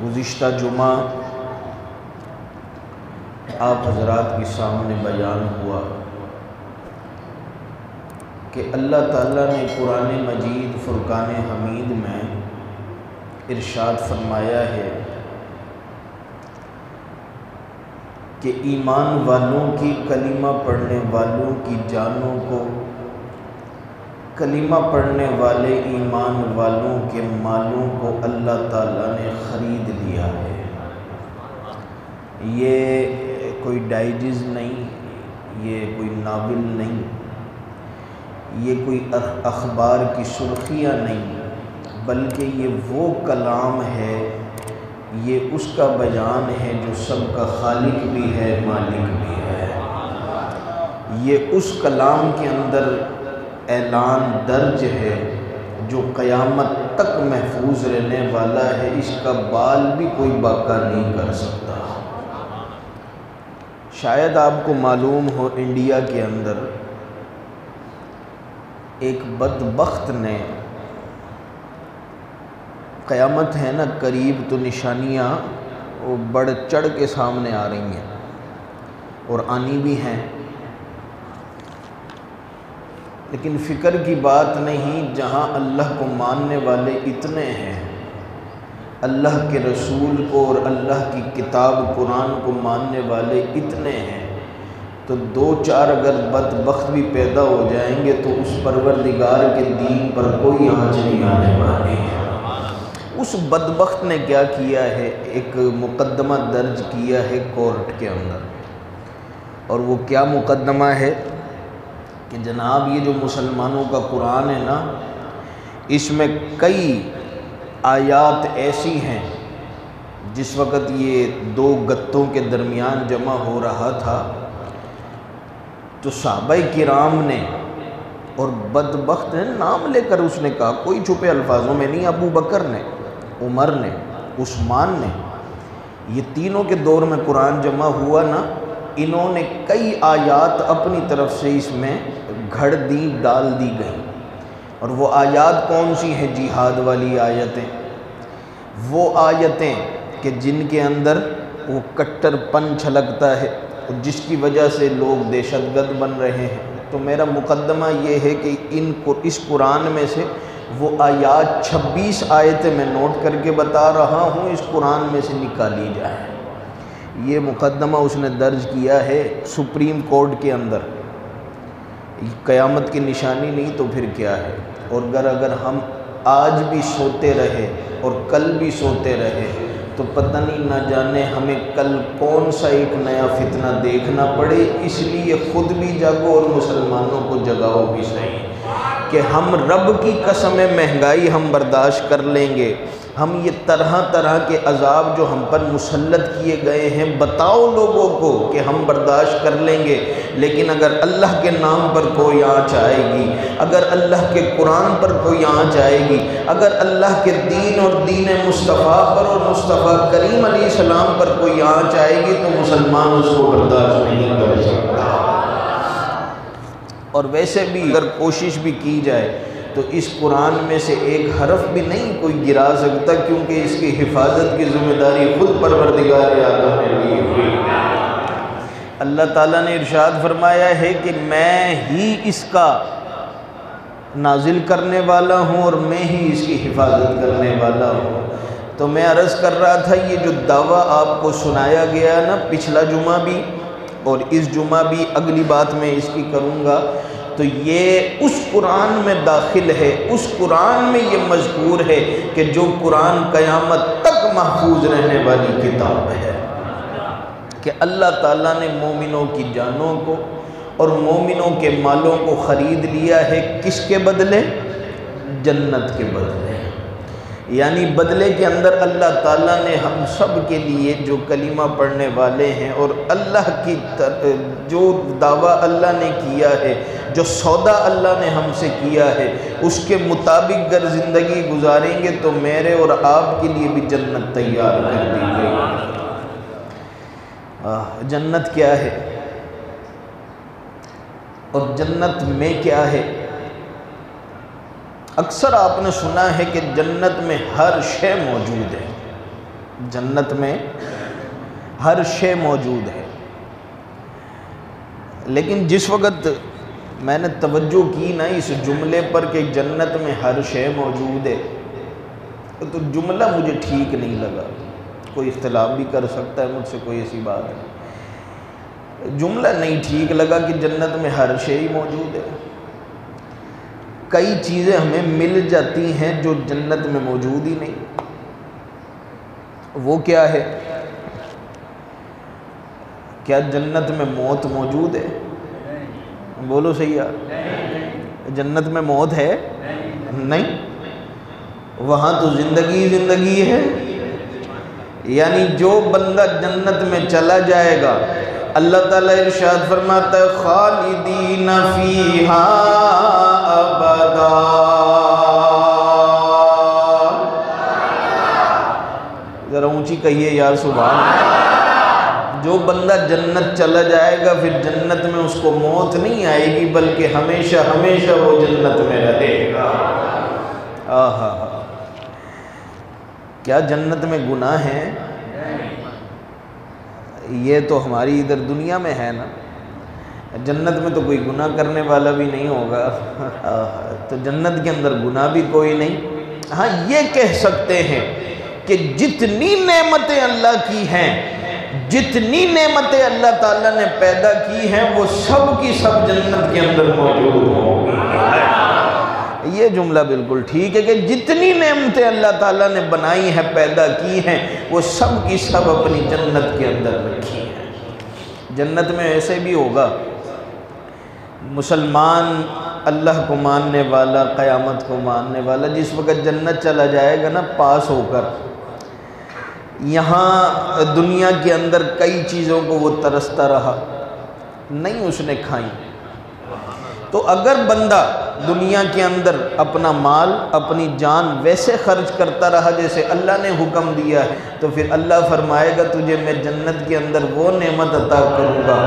گزشتہ جمعہ آپ حضرات کے سامنے بیان ہوا کہ اللہ تعالیٰ نے قرآن مجید فرقان حمید میں ارشاد فرمایا ہے کہ ایمان والوں کی کلمہ پڑھنے والوں کی جانوں کو کلمہ پڑھنے والے ایمان والوں کے مالوں کو اللہ تعالیٰ نے خرید لیا ہے۔ یہ کوئی ڈائجز نہیں، یہ کوئی ناول نہیں، یہ کوئی اخبار کی سرخیاں نہیں، بلکہ یہ وہ کلام ہے، یہ اس کا بیان ہے جو سب کا خالق بھی ہے، مالک بھی ہے۔ یہ اس کلام کے اندر اعلان درج ہے جو قیامت تک محفوظ رہنے والا ہے، اس کا بال بھی کوئی باقی نہیں کر سکتا۔ شاید آپ کو معلوم ہو، انڈیا کے اندر ایک بدبخت نے، قیامت ہے نا قریب، تو نشانیاں وہ بڑھ چڑھ کے سامنے آ رہی ہیں اور آنی بھی ہیں، لیکن فکر کی بات نہیں، جہاں اللہ کو ماننے والے اتنے ہیں، اللہ کے رسول کو اور اللہ کی کتاب قرآن کو ماننے والے اتنے ہیں، تو دو چار اگر بدبخت بھی پیدا ہو جائیں گے تو اس پروردگار کے دین پر کوئی آنچ نہیں آنے والی ہے۔ اس بدبخت نے کیا کیا ہے؟ ایک مقدمہ درج کیا ہے کورٹ کے اندر، اور وہ کیا مقدمہ ہے کہ جناب یہ جو مسلمانوں کا قرآن ہے نا، اس میں کئی آیات ایسی ہیں، جس وقت یہ دو گتوں کے درمیان جمع ہو رہا تھا تو صحابہ کرام نے، اور بدبخت نے نام لے کر اس نے کہا، کوئی چھپے الفاظوں میں نہیں، ابو بکر نے، عمر نے، عثمان نے، یہ تینوں کے دور میں قرآن جمع ہوا نا، انہوں نے کئی آیات اپنی طرف سے اس میں گھڑ دی، ڈال دی گئیں۔ اور وہ آیات کون سی ہیں؟ جہاد والی آیتیں، وہ آیتیں کہ جن کے اندر وہ کٹر پن چھلکتا ہے، جس کی وجہ سے لوگ دہشت گرد بن رہے ہیں۔ تو میرا مقدمہ یہ ہے کہ اس قرآن میں سے وہ آیات 26 آیتیں میں نوٹ کر کے بتا رہا ہوں، اس قرآن میں سے نکالی جائے۔ یہ مقدمہ اس نے درج کیا ہے سپریم کورٹ کے اندر۔ قیامت کی نشانی نہیں تو پھر کیا ہے؟ اور اگر ہم آج بھی سوتے رہے اور کل بھی سوتے رہے تو پتہ نہیں، نہ جانے ہمیں کل کون سا ایک نیا فتنہ دیکھنا پڑے۔ اس لیے خود بھی جاگو اور مسلمانوں کو جگاؤ بھی صحیح کہ ہم رب کی قسم مہنگائی ہم برداشت کر لیں گے، ہم یہ طرح طرح کے عذاب جو ہم پر مسلط کیے گئے ہیں، بتاؤ لوگوں کو کہ ہم برداشت کر لیں گے، لیکن اگر اللہ کے نام پر کوئی آنچ آئے گی، اگر اللہ کے قرآن پر کوئی آنچ آئے گی، اگر اللہ کے دین اور دین مصطفیٰ پر اور مصطفیٰ کریم علیہ السلام پر کوئی آنچ آئے گی تو مسلمان اس کو برداشت نہیں کر سکتا۔ اور ویسے بھی اگر کوشش بھی کی جائے تو اس قرآن میں سے ایک حرف بھی نہیں کوئی گرا سکتا، کیونکہ اس کی حفاظت کی ذمہ داری خود پروردگار اعظم نے لی ہوئی۔ اللہ تعالیٰ نے ارشاد فرمایا ہے کہ میں ہی اس کا نازل کرنے والا ہوں اور میں ہی اس کی حفاظت کرنے والا ہوں۔ تو میں عرض کر رہا تھا، یہ جو دعویٰ آپ کو سنایا گیا نا، پچھلا جمعہ بھی اور اس جمعہ بھی، اگلی بات میں اس کی کروں گا، تو یہ اس قرآن میں داخل ہے، اس قرآن میں یہ مذکور ہے کہ جو قرآن قیامت تک محفوظ رہنے والی کتاب ہے، کہ اللہ تعالیٰ نے مومنوں کی جانوں کو اور مومنوں کے مالوں کو خرید لیا ہے، کس کے بدلے؟ جنت کے بدلے۔ یعنی بدلے کے اندر اللہ تعالیٰ نے ہم سب کے لیے جو کلمہ پڑھنے والے ہیں اور اللہ کی جو دعویٰ اللہ نے کیا ہے، جو سودا اللہ نے ہم سے کیا ہے، اس کے مطابق اگر زندگی گزاریں گے تو میرے اور آپ کے لیے بھی جنت تیار کر دی گئی۔ جنت کیا ہے اور جنت میں کیا ہے؟ اکثر آپ نے سنا ہے کہ جنت میں ہر شے موجود ہے، جنت میں ہر شے موجود ہے، لیکن جس وقت میں نے توجہ کی نا اس جملے پر کہ جنت میں ہر شے موجود ہے، تو جملہ مجھے ٹھیک نہیں لگا۔ کوئی اختلاف بھی کر سکتا ہے مجھ سے، کوئی ایسی بات نہیں، جملہ نہیں ٹھیک لگا کہ جنت میں ہر شے ہی موجود ہے۔ کئی چیزیں ہمیں مل جاتی ہیں جو جنت میں موجود ہی نہیں۔ وہ کیا ہے؟ کیا جنت میں موت موجود ہے؟ بولو صحیح یار، جنت میں موت ہے؟ نہیں، وہاں تو زندگی زندگی ہے۔ یعنی جو بندہ جنت میں چلا جائے گا، اللہ تعالیٰ ارشاد فرماتا ہے خالدین فیہا ابدا۔ ذرا اونچی کہیے یار سبحان اللہ۔ جو بندہ جنت چلا جائے گا پھر جنت میں اس کو موت نہیں آئے گی، بلکہ ہمیشہ ہمیشہ وہ جنت میں رہے گا۔ آہا، کیا جنت میں گناہ ہیں؟ یہ تو ہماری ادھر دنیا میں ہے نا، جنت میں تو کوئی گناہ کرنے والا بھی نہیں ہوگا، تو جنت کے اندر گناہ بھی کوئی نہیں۔ ہاں یہ کہہ سکتے ہیں کہ جتنی نعمتیں اللہ کی ہیں، جتنی نعمتیں اللہ تعالیٰ نے پیدا کی ہیں، وہ سب کی سب جنت کے اندر موجود ہوں گی۔ یہ جملہ بالکل ٹھیک ہے کہ جتنی نعمتیں اللہ تعالیٰ نے بنائی ہیں، پیدا کی ہیں، وہ سب کی سب اپنی جنت کے اندر رکھی ہیں۔ جنت میں ایسے بھی ہوگا، مسلمان اللہ کو ماننے والا، قیامت کو ماننے والا، جس وقت جنت چلا جائے گا نا پاس ہو کر، یہاں دنیا کے اندر کئی چیزوں کو وہ ترستا رہا، نہیں اس نے کھائیں، تو اگر بندہ دنیا کے اندر اپنا مال، اپنی جان ویسے خرچ کرتا رہا جیسے اللہ نے حکم دیا ہے، تو پھر اللہ فرمائے گا تجھے میں جنت کے اندر وہ نعمت عطا کروں گا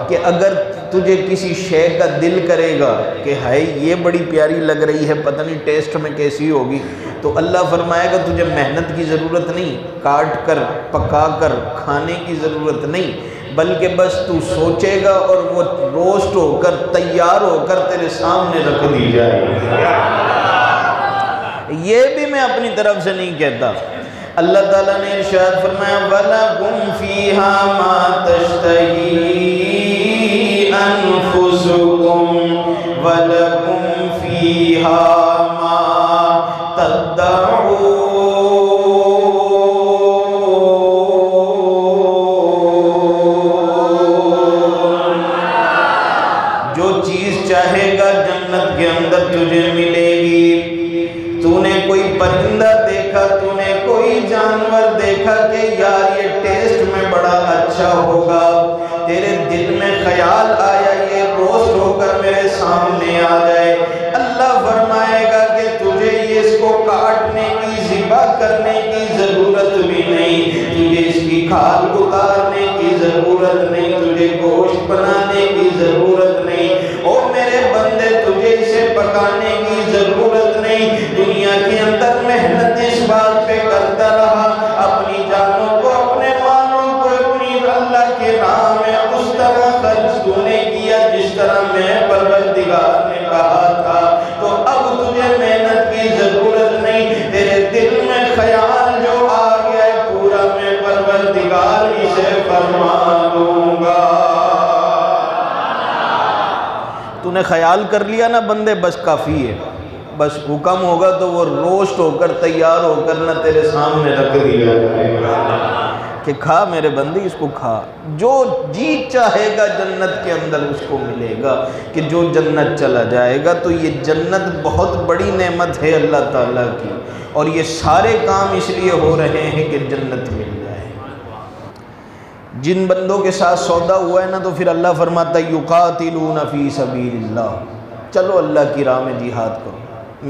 کہ اگر تجھے کسی شے کا دل کرے گا کہ ہائے یہ بڑی پیاری لگ رہی ہے، پتہ نہیں ٹیسٹ میں کیسی ہوگی، تو اللہ فرمائے گا تجھے محنت کی ضرورت نہیں، کاٹ کر پکا کر کھانے کی ضرورت نہیں، بلکہ بس تو سوچے گا اور وہ روسٹ ہو کر تیار ہو کر تیرے سامنے رکھ دی جائے گی۔ یہ بھی میں اپنی طرف سے نہیں کہتا، اللہ تعالیٰ نے ارشاد فرمایا وَلَكُمْ فِيهَا مَا تَشْتَهِي أَنفُسُكُمْ وَلَكُمْ فِيهَا مَا تَدَّعُونَ۔ چاہے گا جنت کے اندر تجھے ملے گی۔ تو نے کوئی پرندہ دیکھا، تو نے کوئی جانور دیکھا کہ یار یہ ٹیسٹ میں بڑا اچھا ہوگا، تیرے دل میں خیال آیا یہ روسٹ ہو کر میرے سامنے آ جائے، اللہ فرمائے گا کہ تجھے اس کو کاٹنے کی، ذبح کرنے کی ضرورت بھی نہیں، تجھے اس کی کھال اتارنے کی ضرورت نہیں، تجھے گوشت بنانے کی ضرورت نہیں، او میرے بندے تجھے اسے پکانے کی ضرورت نہیں۔ دنیا کے اندر محنت اس بات پہ کرتا رہا، اپنی جانوں کو، اپنے مالوں کو، اپنی اللہ کے راہ میں اس طرح خرچ تو نے کیا جس طرح میں پروردگار نے کہا تھا، تو اب تجھے محنت کی ضرورت نہیں، تیرے دل میں خیال جو آ گیا ہے پورا میں پروردگار اسے فرما دوں گا۔ تو نے خیال کر لیا نا بندے، بس کافی ہے، بس حکم ہوگا تو وہ روسٹ ہو کر تیار ہو کر نہ تیرے سامنے رکھ دیا جائے گا کہ کھا میرے بندے، اس کو کھا۔ جو جی چاہے گا جنت کے اندر اس کو ملے گا، کہ جو جنت چلا جائے گا تو یہ جنت بہت بڑی نعمت ہے اللہ تعالیٰ کی، اور یہ سارے کام اس لیے ہو رہے ہیں کہ جنت مل جائے۔ جن بندوں کے ساتھ سودا ہوا ہے نا، تو پھر اللہ فرماتا ہے یقاتلون فی سبیل اللہ، چلو اللہ کی راہ میں جہاد کرو،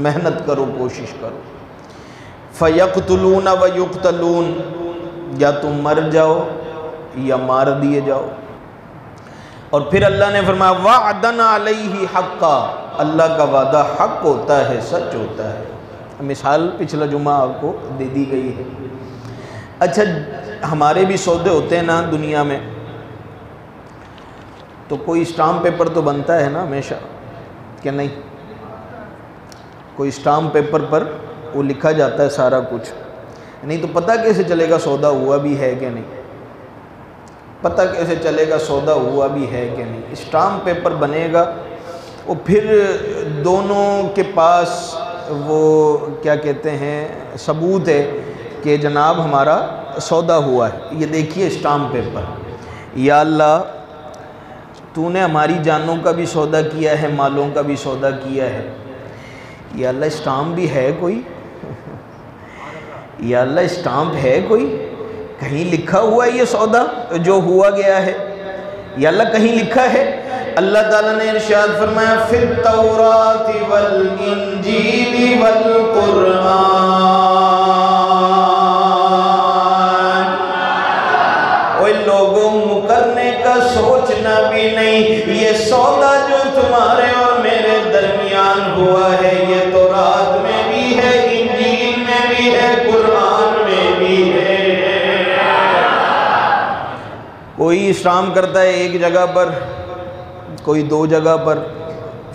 محنت کرو، کوشش کرو۔ فیقتلون ویقتلون، یا تم مر جاؤ یا مار دیے جاؤ۔ اور پھر اللہ نے فرمایا وعدن علیہ حقا، اللہ کا وعدہ حق ہوتا ہے، سچ ہوتا ہے۔ مثال پچھلا جمعہ آپ کو دے دی گئی ہے، اچھا ہمارے بھی سودے ہوتے ہیں نا دنیا میں، تو کوئی اسٹامپ پیپر تو بنتا ہے نا ہمیشہ کہ نہیں؟ کوئی اسٹامپ پیپر پر وہ لکھا جاتا ہے سارا کچھ، نہیں تو پتہ کیسے چلے گا سودا ہوا بھی ہے کہ نہیں؟ پتہ کیسے چلے گا سودا ہوا بھی ہے کہ نہیں؟ اسٹامپ پیپر بنے گا، وہ پھر دونوں کے پاس وہ کیا کہتے ہیں ثبوت ہے کہ جناب ہمارا سودا ہوا ہے، یہ دیکھیے اسٹامپ پیپر، یا اللہ تو نے ہماری جانوں کا بھی سودا کیا ہے، مالوں کا بھی سودا کیا ہے، یا اللہ اسٹامپ بھی ہے کوئی؟ یا اللہ اسٹامپ ہے کوئی؟ کہیں لکھا ہوا ہے یہ سودا جو ہوا گیا ہے؟ یا اللہ کہیں لکھا ہے؟ اللہ تعالیٰ نے ارشاد فرمایا فِي التوراۃ والانجیل والقرآن، اوے لوگوں مکرنے کا سوچنا بھی نہیں، یہ سودا جو تمہارے اور میرے درمیان ہوا ہے یہ تورات میں بھی ہے، انجیل میں بھی ہے، قرآن میں بھی ہے۔ کوئی اسلام کرتا ہے ایک جگہ پر، کوئی دو جگہ پر،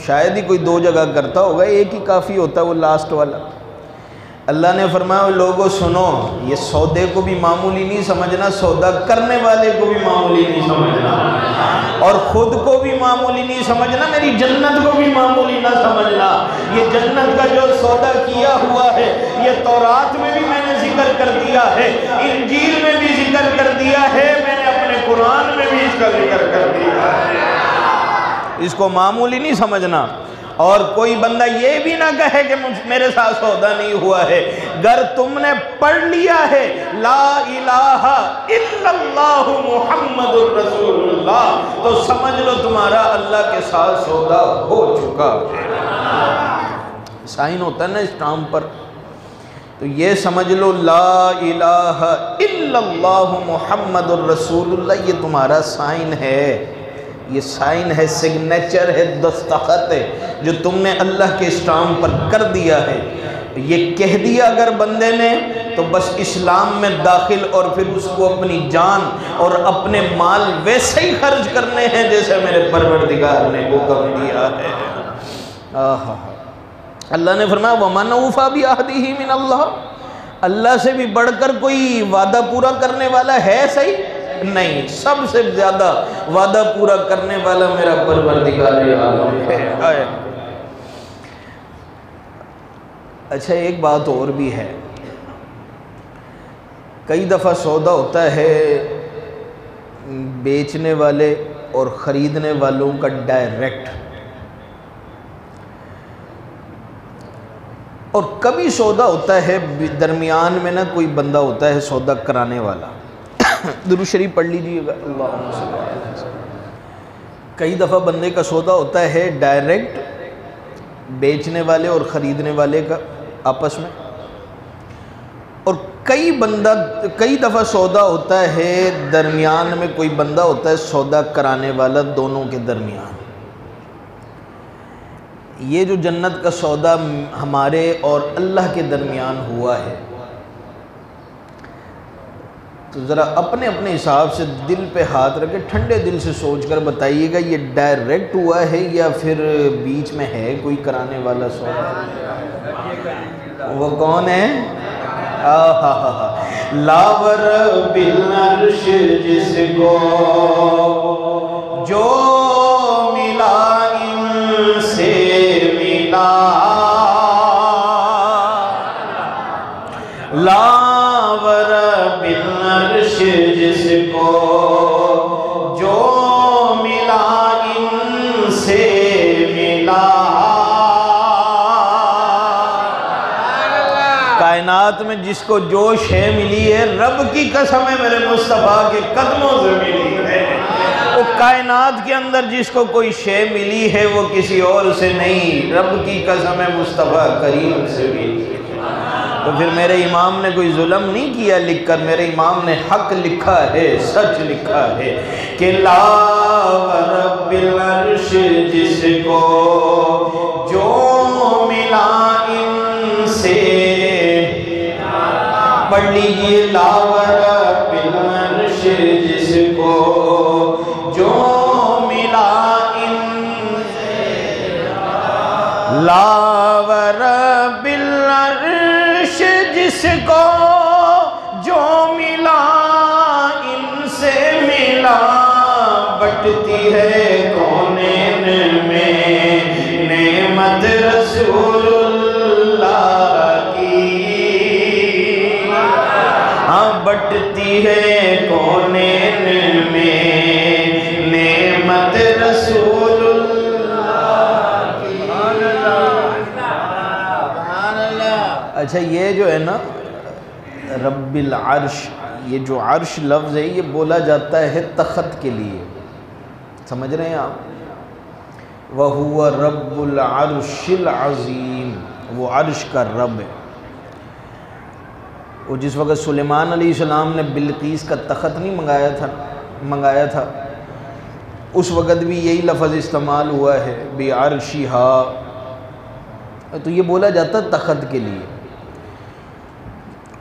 شاید ہی کوئی دو جگہ کرتا ہوگا، ایک ہی کافی ہوتا ہے وہ لاسٹ والا۔ اللہ نے فرمایا لوگوں سنو، یہ سودے کو بھی معمولی نہیں سمجھنا، سودا کرنے والے کو بھی معمولی نہیں سمجھنا، اور خود کو بھی معمولی نہیں سمجھنا، میری جنت کو بھی معمولی نہ سمجھنا۔ یہ جنت کا جو سودا کیا ہوا ہے یہ تورات میں بھی میں نے ذکر کر دیا ہے، انجیل میں بھی ذکر کر دیا ہے، میں نے اپنے قرآن میں بھی اس کا ذکر کر دیا ہے، اس کو معمولی نہیں سمجھنا۔ اور کوئی بندہ یہ بھی نہ کہے کہ میرے ساتھ سودا نہیں ہوا ہے، اگر تم نے پڑھ لیا ہے لا الہ الا اللہ محمد الرسول اللہ تو سمجھ لو تمہارا اللہ کے ساتھ سودا ہو چکا ہے۔ سائن ہوتا ہے نا اسٹامپ پر، تو یہ سمجھ لو لا الہ الا اللہ محمد الرسول اللہ یہ تمہارا سائن ہے، یہ سائن ہے، سگنیچر ہے، دستخط ہے جو تم نے اللہ کے اسٹامپ پر کر دیا ہے۔ یہ کہہ دیا اگر بندے نے تو بس اسلام میں داخل، اور پھر اس کو اپنی جان اور اپنے مال ویسے ہی خرچ کرنے ہیں جیسے میرے پروردگار نے حکم دیا ہے۔ اللہ نے فرمایا وَمَنْ أَوْفَىٰ بِعَهْدِهِ مِنَ اللَّهِ، اللہ سے بھی بڑھ کر کوئی وعدہ پورا کرنے والا ہے صحیح؟ نہیں، سب سے زیادہ وعدہ پورا کرنے والا میرا پروردگار عالم ہے۔ اچھا ایک بات اور بھی ہے، کئی دفعہ سودا ہوتا ہے بیچنے والے اور خریدنے والوں کا ڈائریکٹ، اور کبھی سودا ہوتا ہے درمیان میں نا کوئی بندہ ہوتا ہے سودا کرانے والا۔ درود شریف پڑھ لیجیے گا اللہم صلی اللہ علیہ وسلم۔ کئی دفعہ بندے کا سودا ہوتا ہے ڈائریکٹ بیچنے والے اور خریدنے والے کا آپس میں، اور کئی دفعہ سودا ہوتا ہے درمیان میں کوئی بندہ ہوتا ہے سودا کرانے والا دونوں کے درمیان۔ یہ جو جنت کا سودا ہمارے اور اللہ کے درمیان ہوا ہے تو ذرا اپنے اپنے حساب سے دل پہ ہاتھ رکھے، ٹھنڈے دل سے سوچ کر بتائیے گا یہ ڈائریکٹ ہوا ہے یا پھر بیچ میں ہے کوئی کرانے والا سودا؟ وہ کون ہے؟ لاور بالعرش جس کو جو ملا ان سے ملا، لاور بالعرش جس کو جو ملا ان سے ملا، کائنات میں جس کو جو شے ملی ہے رب کی قسم ہے میرے مصطفیٰ کے قدموں سے ملی ہے، وہ کائنات کے اندر جس کو کوئی شے ملی ہے وہ کسی اور سے نہیں، رب کی قسم ہے مصطفیٰ کریم سے ملی ہے۔ تو پھر میرے امام نے کوئی ظلم نہیں کیا لکھ کر، میرے امام نے حق لکھا ہے، سچ لکھا ہے کہ لا رب العرش جس کو جو ملا ان سے، پڑھ لیجئے لا لا ورب العرش جس کو جو ملا ان سے ملا، بٹتی ہے کونین میں نعمت رسول اللہ کی، ہاں بٹتی ہے کونین میں نعمت رسول اللہ کی۔ اچھا یہ جو ہے نا رب العرش، یہ جو عرش لفظ ہے یہ بولا جاتا ہے تخت کے لیے، سمجھ رہے ہیں آپ؟ وَهُوَ رَبُّ الْعَرْشِ الْعَظِيمِ، وہ عرش کا رب ہے۔ وہ جس وقت سلیمان علیہ السلام نے بلقیس کا تخت نہیں منگایا تھا اس وقت بھی یہی لفظ استعمال ہوا ہے بِعَرْشِهَا، تو یہ بولا جاتا تخت کے لیے۔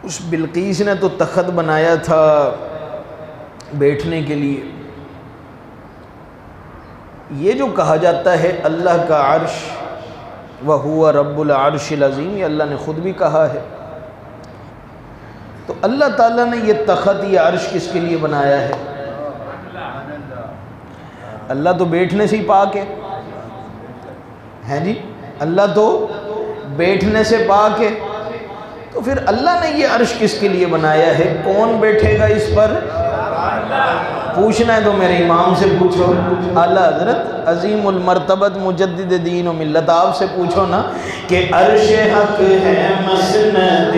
اس بلقیس نے تو تخت بنایا تھا بیٹھنے کے لیے، یہ جو کہا جاتا ہے اللہ کا عرش وَهُوَ رَبُّ الْعَرْشِ الْعَظِيمِ، یہ اللہ نے خود بھی کہا ہے۔ تو اللہ تعالیٰ نے یہ تخت یہ عرش کس کے لیے بنایا ہے؟ اللہ تو بیٹھنے سے ہی پاک ہے جی، اللہ تو بیٹھنے سے پاک ہے، تو پھر اللہ نے یہ عرش کس کے لیے بنایا ہے؟ کون بیٹھے گا اس پر؟ پوچھنا ہے تو میرے امام سے پوچھو، اعلیٰ حضرت عظیم المرتبت مجدد دین و ملت، آپ سے پوچھو نا کہ عرش حق ہے مسند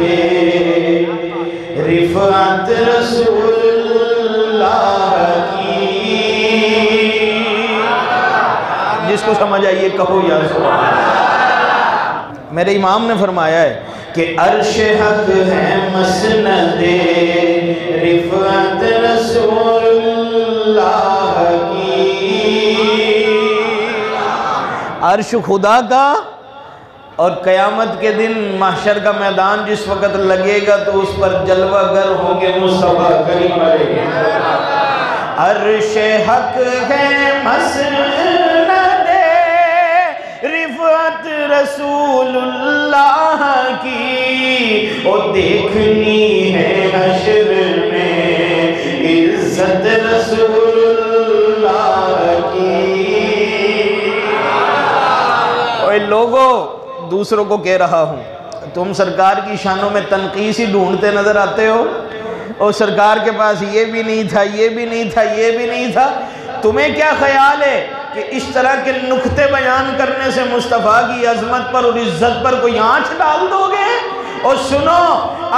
رفعت رسول اللہ کی، جس کو سمجھ آئیے کہو یا سبحان اللہ۔ میرے امام نے فرمایا ہے کہ عرش حق ہے مسند رفعت رسول اللہ کی، عرش خدا کا، اور قیامت کے دن محشر کا میدان جس وقت لگے گا تو اس پر جلوہ گر ہوں گے مصطفیٰ کریم علیہ السلام۔ عرش حق ہے مسند رفعت رسول اللہ کی، اور دیکھنی ہے حشر میں عزت رسول اللہ کی۔ اوے لوگوں، دوسروں کو کہہ رہا ہوں، تم سرکار کی شانوں میں تنقیص ہی ڈھونڈتے نظر آتے ہو، اور سرکار کے پاس یہ بھی نہیں تھا، یہ بھی نہیں تھا، یہ بھی نہیں تھا۔ تمہیں کیا خیال ہے کہ اس طرح کے نکتے بیان کرنے سے مصطفیٰ کی عظمت پر اور عزت پر کوئی آنچ ڈال دو گے؟ اور سنو،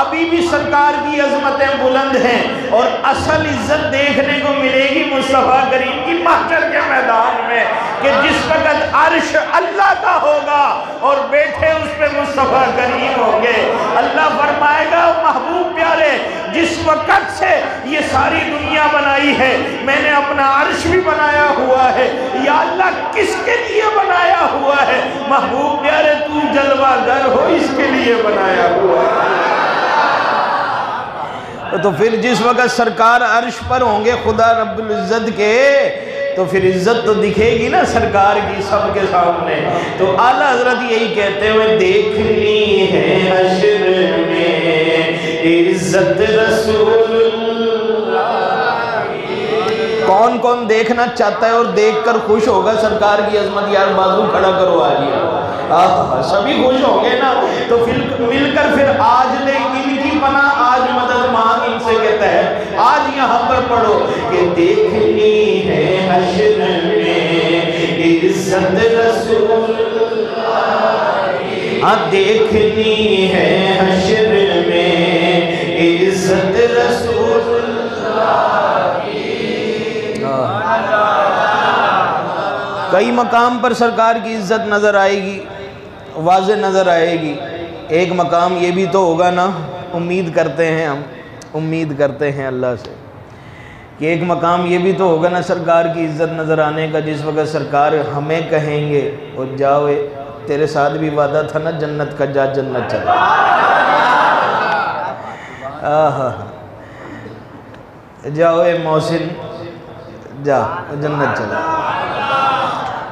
ابھی بھی سرکار کی عظمتیں بلند ہیں، اور اصل عزت دیکھنے کو ملے گی مصطفیٰ کریم کی محشر کے میدان میں، کہ جس وقت عرش اللہ کا ہوگا اور بیٹھے اس پہ مصطفیٰ کریم ہوں گے۔ اللہ فرمائے گا محبوب پیارے، جس وقت سے یہ ساری دنیا بنائی ہے میں نے اپنا عرش بھی بنایا ہوا ہے، یا اللہ کس کے لیے بنایا ہوا ہے؟ محبوب پیارے تو جلوہ گر ہو، اس کے لیے بنایا ہوا ہے۔ تو پھر جس وقت سرکار عرش پر ہوں گے خدا رب العزت کے، تو پھر عزت تو دکھے گی نا سرکار کی سب کے سامنے۔ تو اعلیٰ حضرت یہی کہتے ہوئے دیکھنی ہے حشر میں عزت رسول اللہ کی۔ کون کون دیکھنا چاہتا ہے اور دیکھ کر خوش ہوگا سرکار کی عظمت؟ یار بازو کھڑا کرو آجی، سبھی خوش ہوں گے نا۔ تو پھر مل کر پھر آج لے ان کی پناہ، آج مدد مانگ ان سے کہتا ہے، آج یہاں پر پڑھو کہ دیکھنی ہے حشر میں عزت رسول اللہ کی، ہاں دیکھنی ہے حشر میں عزت رسول اللہ کی۔ کئی مقام پر سرکار کی عزت نظر آئے گی، واضح نظر آئے گی۔ ایک مقام یہ بھی تو ہوگا نا، امید کرتے ہیں ہم، امید کرتے ہیں اللہ سے کہ ایک مقام یہ بھی تو ہوگا نا سرکار کی عزت نظر آنے کا، جس وقت سرکار ہمیں کہیں گے اور جاؤ تیرے ساتھ بھی وعدہ تھا نا جنت کا، جا جنت چلا۔ جاؤ اے محسن جا جنت چلا۔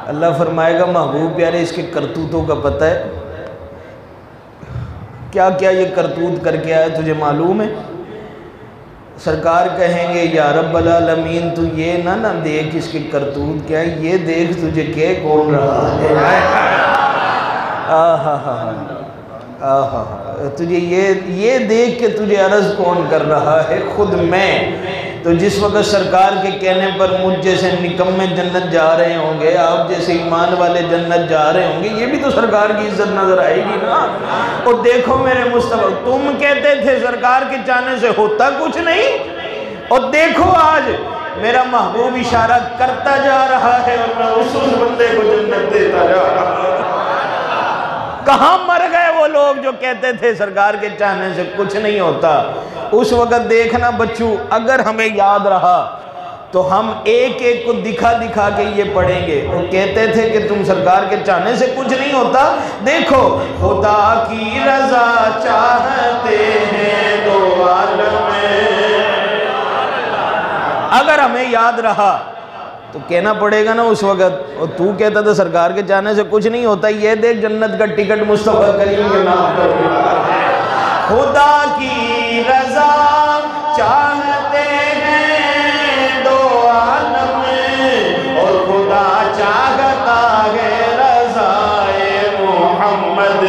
اللہ فرمائے گا محبوب پیارے اس کے کرتوتوں کا پتہ ہے؟ کیا کیا یہ کرتوت کر کے آیا تجھے معلوم ہے؟ سرکار کہیں گے یا رب العالمین تو یہ نہ دیکھ اس کے کرتوت کیا ہے، یہ دیکھ تجھے کہ کون رہا ہے۔ تجھے یہ دیکھ کے تجھے عرض کون کر رہا ہے، خود میں۔ تو جس وقت سرکار کے کہنے پر مجھ جیسے نکمے جنت جا رہے ہوں گے، آپ جیسے ایمان والے جنت جا رہے ہوں گے، یہ بھی تو سرکار کی عزت نظر آئے گی نا۔ اور دیکھو میرے مصطفیٰ، تم کہتے تھے سرکار کے چاہنے سے ہوتا کچھ نہیں، اور دیکھو آج میرا محبوب اشارہ کرتا جا رہا ہے اور میں اس بندے کو جنت دیتا جا رہا ہوں۔ کہاں مر گئے وہ لوگ جو کہتے تھے سرکار کے چاہنے سے کچھ نہیں ہوتا؟ اس وقت دیکھنا بچو، اگر ہمیں یاد رہا تو ہم ایک ایک کو دکھا دکھا کے یہ پڑھیں گے۔ وہ کہتے تھے کہ تم سرکار کے چاہنے سے کچھ نہیں ہوتا، دیکھو خدا کی رضا چاہتے ہیں دو عالم میں۔ اگر ہمیں یاد رہا تو کہنا پڑے گا نا اس وقت، اور تو کہتا تھا سرکار کے چاہنے سے کچھ نہیں ہوتا، یہ دیکھ جنت کا ٹکٹ مصطفیٰ کریم کے نام پر خدا کی رضا چاہتے ہیں دو عالم اور خدا چاہتا ہے رضا محمد،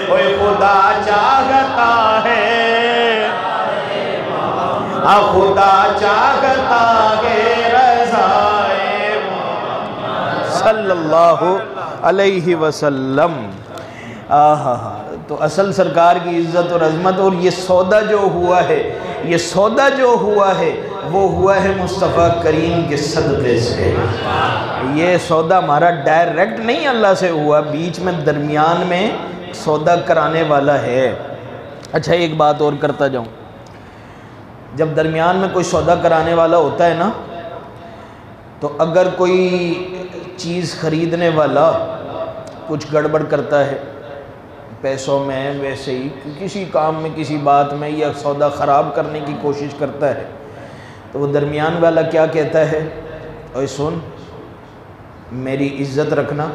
اوے خدا چاہتا ہے، خدا چاہتا ہے صلی اللہ علیہ وسلم۔ تو اصل سرکار کی عزت اور عظمت، اور یہ سودا جو ہوا ہے، یہ سودا جو ہوا ہے وہ ہوا ہے مصطفیٰ کریم کے صدقے سے۔ یہ سودا ہمارا ڈائریکٹ نہیں اللہ سے ہوا، بیچ میں درمیان میں سودا کرانے والا ہے۔ اچھا ایک بات اور کرتا جاؤں، جب درمیان میں کوئی سودا کرانے والا ہوتا ہے نا، تو اگر کوئی چیز خریدنے والا کچھ گڑبڑ کرتا ہے پیسوں میں، ویسے ہی کسی کام میں کسی بات میں، یا سودا خراب کرنے کی کوشش کرتا ہے، تو وہ درمیان والا کیا کہتا ہے؟ اوے سن، میری عزت رکھنا،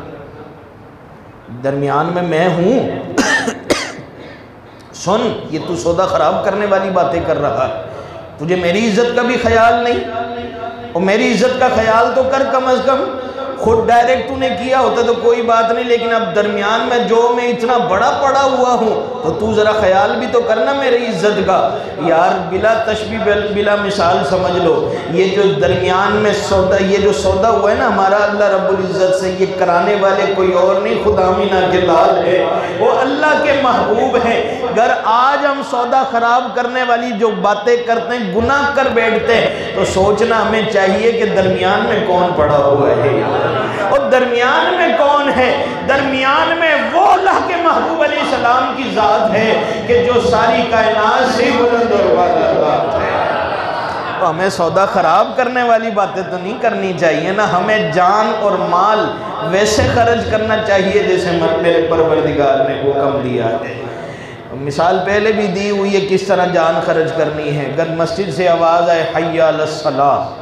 درمیان میں ہوں، سن یہ تو سودا خراب کرنے والی باتیں کر رہا ہے، تجھے میری عزت کا بھی خیال نہیں، اور میری عزت کا خیال تو کر کم از کم، خود ڈائریکٹ تو نے کیا ہوتا تو کوئی بات نہیں، لیکن اب درمیان میں جو میں اتنا بڑا پڑا ہوا ہوں تو تو ذرا خیال بھی تو کرنا میری عزت کا۔ یار بلا تشبیہ بلا مثال سمجھ لو، یہ جو درمیان میں سودا، یہ جو سودا ہوا ہے نا ہمارا اللہ رب العزت سے، یہ کرانے والے کوئی اور نہیں، خدا مینا کے لال ہے، وہ اللہ کے محبوب ہیں۔ اگر آج ہم سودا خراب کرنے والی جو باتیں کرتے ہیں، گناہ کر بیٹھتے ہیں، تو سوچنا ہمیں چاہیے کہ درمیان میں کون پڑا ہوا ہے، اور درمیان میں کون ہے؟ درمیان میں وہ اللہ کے محبوب علیہ السلام کی ذات ہے کہ جو ساری کائنات سے بلند اور والا ذات ہے۔ تو ہمیں سودا خراب کرنے والی باتیں تو نہیں کرنی چاہیے نا، ہمیں جان اور مال ویسے خرچ کرنا چاہیے جیسے میرے پروردگار نے حکم دیا ہے۔ مثال پہلے بھی دی ہوئی ہے کس طرح جان خرچ کرنی ہے۔ اگر مسجد سے آواز آئے حی علی الصلاۃ،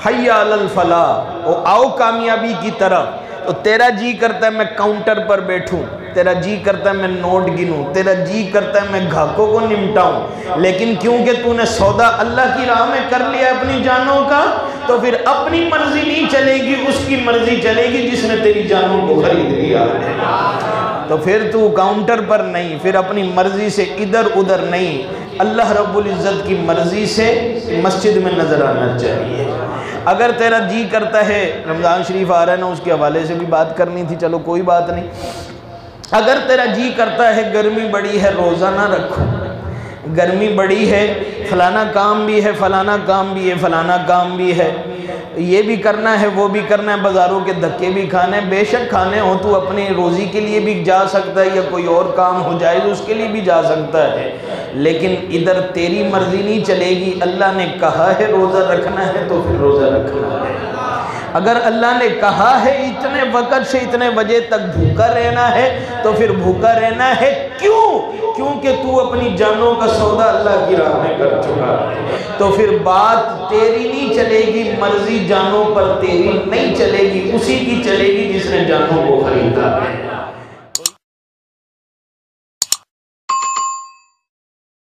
حی علی الفلاح، او آؤ کامیابی کی طرف، تو تیرا جی کرتا ہے میں کاؤنٹر پر بیٹھوں، تیرا جی کرتا ہے میں نوٹ گنوں، تیرا جی کرتا ہے میں گھاکوں کو نمٹاؤں، لیکن کیونکہ تو نے سودا اللہ کی راہ میں کر لیا اپنی جانوں کا، تو پھر اپنی مرضی نہیں چلے گی، اس کی مرضی چلے گی جس نے تیری جانوں کو خرید لیا ہے۔ تو پھر تو کاؤنٹر پر نہیں، پھر اپنی مرضی سے ادھر ادھر نہیں، اللہ رب العزت کی مرضی سے مسجد میں نظر آنا چاہیے۔ اگر تیرا جی کرتا ہے، رمضان شریف آ رہا ہے نا، اس کے حوالے سے بھی بات کرنی تھی، چلو کوئی بات نہیں، اگر تیرا جی کرتا ہے گرمی بڑی ہے روزہ نہ رکھو، گرمی بڑی ہے فلانا کام بھی ہے، فلانا کام بھی ہے، فلانا کام بھی ہے، یہ بھی کرنا ہے وہ بھی کرنا ہے، بازاروں کے دھکے بھی کھانے ہیں، بے شک کھانے ہوں، تو اپنی روزی کے لیے بھی جا سکتا ہے، یا کوئی اور کام ہو جائے اس کے لیے بھی جا سکتا ہے، لیکن ادھر تیری مرضی نہیں چلے گی۔ اللہ نے کہا ہے روزہ رکھنا ہے تو پھر روزہ رکھنا ہے۔ اگر اللہ نے کہا ہے اتنے وقت سے اتنے بجے تک بھوکا رہنا ہے تو پھر بھوکا رہنا ہے کیوں؟ کیونکہ تو اپنی جانوں کا سودا اللہ کی راہ میں کر چکا، تو پھر بات تیری نہیں چلے گی، مرضی جانوں پر تیری نہیں چلے گی، اسی کی چلے گی جس نے جانوں کو خریدا ہے۔